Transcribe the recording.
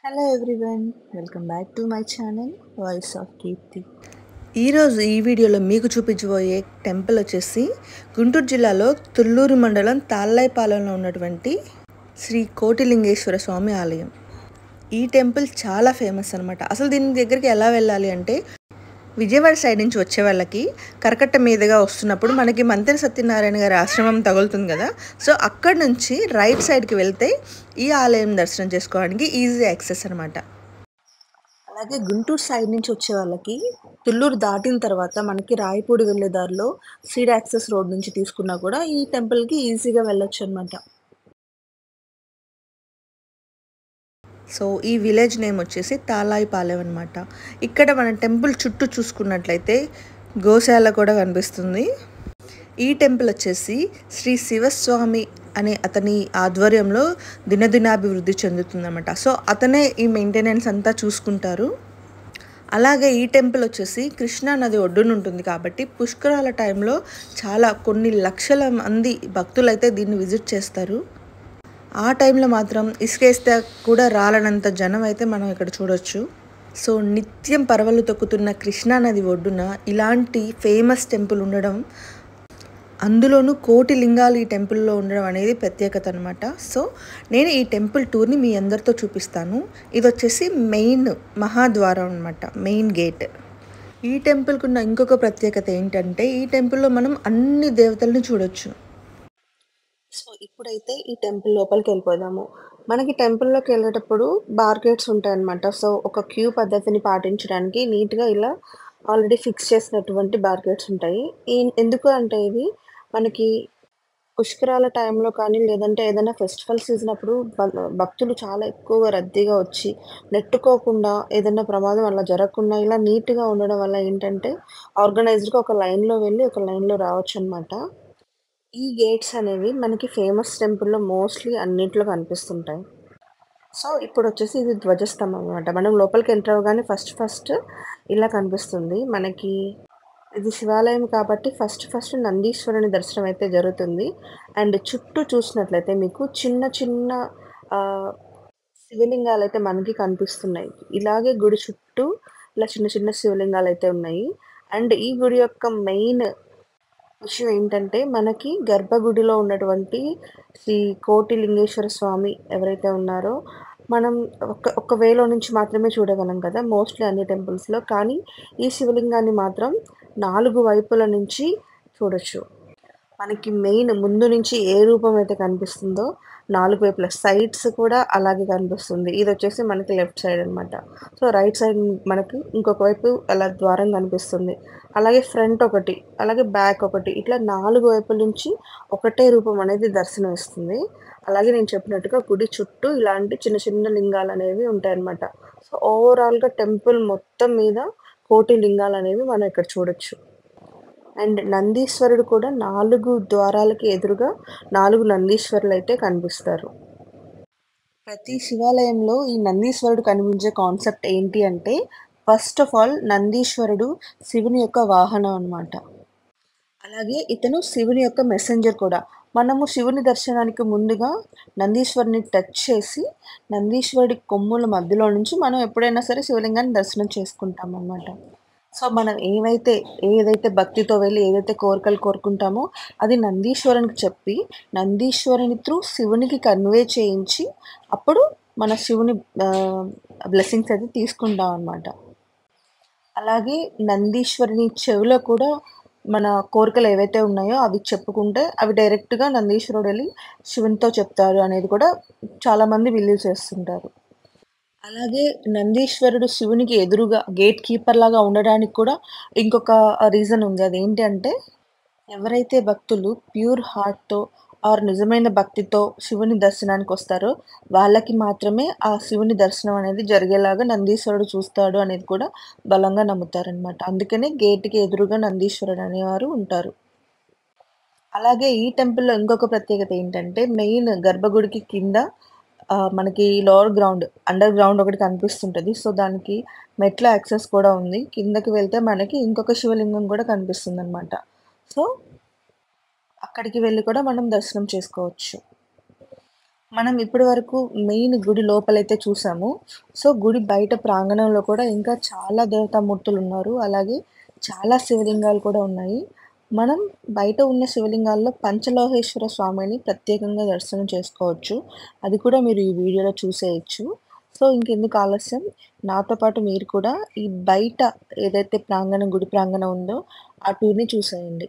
Hello everyone, welcome back to my channel voice of Keerthi. ఈరోజు ఈ వీడియోలో మీకు చూపించబోయే టెంపుల్ వచ్చేసి గుంటూరు జిల్లాలో తుళ్ళూరు మండలం తాళ్ళాయిపాలెంలో ఉన్నటువంటి శ్రీ కోటిలింగేశ్వర స్వామి ఆలయం. ఈ టెంపుల్ చాలా ఫేమస్ అనమాట. అసలు దీని దగ్గరికి ఎలా వెళ్ళాలి అంటే విజయవాడ సైడ్ నుంచి వచ్చే వాళ్ళకి కరకట్ట మీదుగా వస్తున్నప్పుడు మనకి మంతెన సత్యనారాయణ గారి ఆశ్రమం తగులుతుంది కదా. సో అక్కడ నుంచి రైట్ సైడ్కి వెళ్తే ఈ ఆలయం దర్శనం చేసుకోవడానికి ఈజీ యాక్సెస్ అనమాట. అలాగే గుంటూరు సైడ్ నుంచి వచ్చే వాళ్ళకి తుళ్ళూరు దాటిన తర్వాత మనకి రాయపూడి వెళ్ళే దారిలో సీడ్ యాక్సెస్ రోడ్ నుంచి తీసుకున్నా కూడా ఈ టెంపుల్కి ఈజీగా వెళ్ళొచ్చు అనమాట. సో ఈ విలేజ్ నేమ్ వచ్చేసి తాళ్ళాయిపాలెం అనమాట. ఇక్కడ మన టెంపుల్ చుట్టూ చూసుకున్నట్లయితే గోశాల కూడా కనిపిస్తుంది. ఈ టెంపుల్ వచ్చేసి శ్రీ శివస్వామి అనే అతని ఆధ్వర్యంలో దినదినాభివృద్ధి చెందుతుందన్నమాట. సో అతనే ఈ మెయింటెనెన్స్ అంతా చూసుకుంటారు. అలాగే ఈ టెంపుల్ వచ్చేసి కృష్ణా నది ఒడ్డున ఉంటుంది కాబట్టి పుష్కరాల టైంలో కొన్ని లక్షల మంది భక్తులు అయితే దీన్ని విజిట్ చేస్తారు. ఆ టైంలో మాత్రం ఇసుకేస్తే కూడా రాలనంత జనం అయితే మనం ఇక్కడ చూడొచ్చు. సో నిత్యం పరవళ్ళు తొక్కుతున్న కృష్ణానది ఒడ్డున ఇలాంటి ఫేమస్ టెంపుల్ ఉండడం, అందులోనూ కోటి లింగాలు ఈ టెంపుల్లో ఉండడం అనేది ప్రత్యేకత అనమాట. సో నేను ఈ టెంపుల్ టూర్ని మీ అందరితో చూపిస్తాను. ఇది వచ్చేసి మెయిన్ మహాద్వారం అనమాట, మెయిన్ గేట్. ఈ టెంపుల్కి ఉన్న ఇంకొక ప్రత్యేకత ఏంటంటే ఈ టెంపుల్లో మనం అన్ని దేవతలను చూడొచ్చు. సో ఇప్పుడైతే ఈ టెంపుల్ లోపలికి వెళ్ళిపోదాము. మనకి టెంపుల్లోకి వెళ్ళేటప్పుడు బార్గేట్స్ ఉంటాయన్నమాట. సో ఒక క్యూ పద్ధతిని పాటించడానికి నీట్గా ఇలా ఆల్రెడీ ఫిక్స్ చేసినటువంటి బార్గేట్స్ ఉంటాయి. ఎందుకు అంటే ఇవి మనకి పుష్కరాల టైంలో కానీ లేదంటే ఏదైనా ఫెస్టివల్ సీజన్ అప్పుడు భక్తులు చాలా ఎక్కువగా రద్దీగా వచ్చి నెట్టుకోకుండా ఏదైనా ప్రమాదం అలా జరగకుండా ఇలా నీట్గా ఉండడం వల్ల ఏంటంటే ఆర్గనైజ్డ్గా ఒక లైన్లో వెళ్ళి ఒక లైన్లో రావచ్చు అనమాట. ఈ గేట్స్ అనేవి మనకి ఫేమస్ టెంపుల్‌లో మోస్ట్‌లీ అన్నిట్లో కనిపిస్తుంటాయి. సో, ఇప్పుడొచ్చేసి ఇది ధ్వజస్తంభం అనమాట. మనం లోపలికి ఎంటర్ అవ్వగానే ఫస్ట్ ఇలా కనిపిస్తుంది. మనకి ఇది శివాలయం కాబట్టి ఫస్ట్ నందీశ్వరుని దర్శనం అయితే జరుగుతుంది. అండ్ చుట్టూ చూసినట్లయితే మీకు చిన్న చిన్న ఆహ్, శివలింగాలైతే మనకి కనిపిస్తున్నాయి. ఇలాగే గుడి చుట్టూ ఇలా చిన్న చిన్న శివలింగాలైతే ఉన్నాయి. అండ్ ఈ గుడి యొక్క మెయిన్ విషయం ఏంటంటే, మనకి గర్భగుడిలో ఉన్నటువంటి శ్రీ కోటిలింగేశ్వర స్వామి ఎవరైతే ఉన్నారో, మనం ఒక వేలో నుంచి మాత్రమే చూడగలం కదా మోస్ట్‌లీ అన్ని టెంపుల్స్‌లో. కానీ ఈ శివలింగాన్ని మాత్రం 4 వైపుల నుంచి చూడొచ్చు. మనకి మెయిన్ ముందు నుంచి ఏ రూపం అయితే కనిపిస్తుందో 4 వైపుల సైడ్స్ కూడా అలాగే కనిపిస్తుంది. ఇదొచ్చేసి మనకి లెఫ్ట్ సైడ్ అనమాట. సో, రైట్ సైడ్ మనకి ఇంకొక వైపు అలా ద్వారం కనిపిస్తుంది. అలాగే ఫ్రంట్ ఒకటి, అలాగే బ్యాక్ ఒకటి, ఇట్లా 4 వైపుల నుంచి ఒకటే రూపం అనేది దర్శనమిస్తుంది. అలాగే నేను చెప్పినట్టుగా గుడి చుట్టూ ఇలాంటి చిన్న చిన్న లింగాలనేవి ఉంటాయన్నమాట. సో, ఓవరాల్‌గా టెంపుల్ మొత్తం మీద కోటి లింగాలనేవి మనం ఇక్కడ చూడొచ్చు. అండ్ నందీశ్వరుడు కూడా 4 ద్వారాలకి ఎదురుగా 4 నందీశ్వరులైతే కనిపిస్తారు. ప్రతి శివాలయంలో ఈ నందీశ్వరుడు కనిపించే కాన్సెప్ట్ ఏంటి అంటే, ఫస్ట్ ఆఫ్ ఆల్ నందీశ్వరుడు శివుని యొక్క వాహనం అనమాట. అలాగే ఇతను శివుని యొక్క మెసెంజర్ కూడా. మనము శివుని దర్శనానికి ముందుగా నందీశ్వరుని టచ్ చేసి, నందీశ్వరుడి కొమ్ముల మధ్యలో నుంచి మనం ఎప్పుడైనా సరే శివలింగాన్ని దర్శనం చేసుకుంటామనమాట. సో, మనం ఏదైతే భక్తితో వెళ్ళి ఏదైతే కోరికలు కోరుకుంటామో అది నందీశ్వరునికి చెప్పి, నందీశ్వరుని త్రూ శివునికి కన్వే చేయించి, అప్పుడు మన శివుని బ్లెస్సింగ్స్ అయితే తీసుకుంటాం అనమాట. అలాగే నందీశ్వరుని చెవిలో కూడా మన కోరికలు ఏవైతే ఉన్నాయో అవి చెప్పుకుంటే అవి డైరెక్ట్‌గా నందీశ్వరుడు ఎళ్లి శివునితో చెప్తారు అనేది కూడా చాలామంది బిలీవ్ చేస్తుంటారు. అలాగే నందీశ్వరుడు శివునికి ఎదురుగా గేట్ కీపర్ లాగా ఉండడానికి కూడా ఇంకొక రీజన్ ఉంది. అదేంటి అంటే, ఎవరైతే భక్తులు ప్యూర్ హార్ట్‌తో ఆర్ నిజమైన భక్తితో శివుని దర్శనానికొస్తారో, వాళ్ళకి మాత్రమే ఆ శివుని దర్శనం అనేది జరిగేలాగా నందీశ్వరుడు చూస్తాడు అనేది కూడా బలంగా నమ్ముతారనమాట. అందుకనే గేట్‌కి ఎదురుగా నందీశ్వరుడు అనేవారు ఉంటారు. అలాగే ఈ టెంపుల్‌లో ఇంకొక ప్రత్యేకత ఏంటంటే, మెయిన్ గర్భగుడికి కింద మనకి లోవర్ గ్రౌండ్, అండర్ గ్రౌండ్ ఒకటి కనిపిస్తుంటది. సో, దానికి మెట్ల యాక్సెస్ కూడా ఉంది. కిందకి వెళ్తే మనకి ఇంకొక శివలింగం కూడా కనిపిస్తుందనమాట. సో, అక్కడికి వెళ్లి కూడా మనం దర్శనం చేసుకోవచ్చు. మనం ఇప్పటి వరకు మెయిన్ గుడి లోపలైతే చూసాము. సో, గుడి బయట ప్రాంగణంలో కూడా ఇంకా చాలా దేవతామూర్తులున్నారు. అలాగే చాలా శివలింగాలు కూడా ఉన్నాయి. మనం బయట ఉన్న శివలింగాల్లో పంచలోహేశ్వర స్వామిని ప్రత్యేకంగా దర్శనం చేసుకోవచ్చు. అది కూడా మీరు ఈ వీడియోలో చూసేయొచ్చు. సో, ఇంకెందుకు ఆలస్యం, నాతో పాటు మీరు కూడా ఈ బయట ఏదైతే గుడి ప్రాంగణం ఉందో ఆ టూర్‌ని చూసేయండి.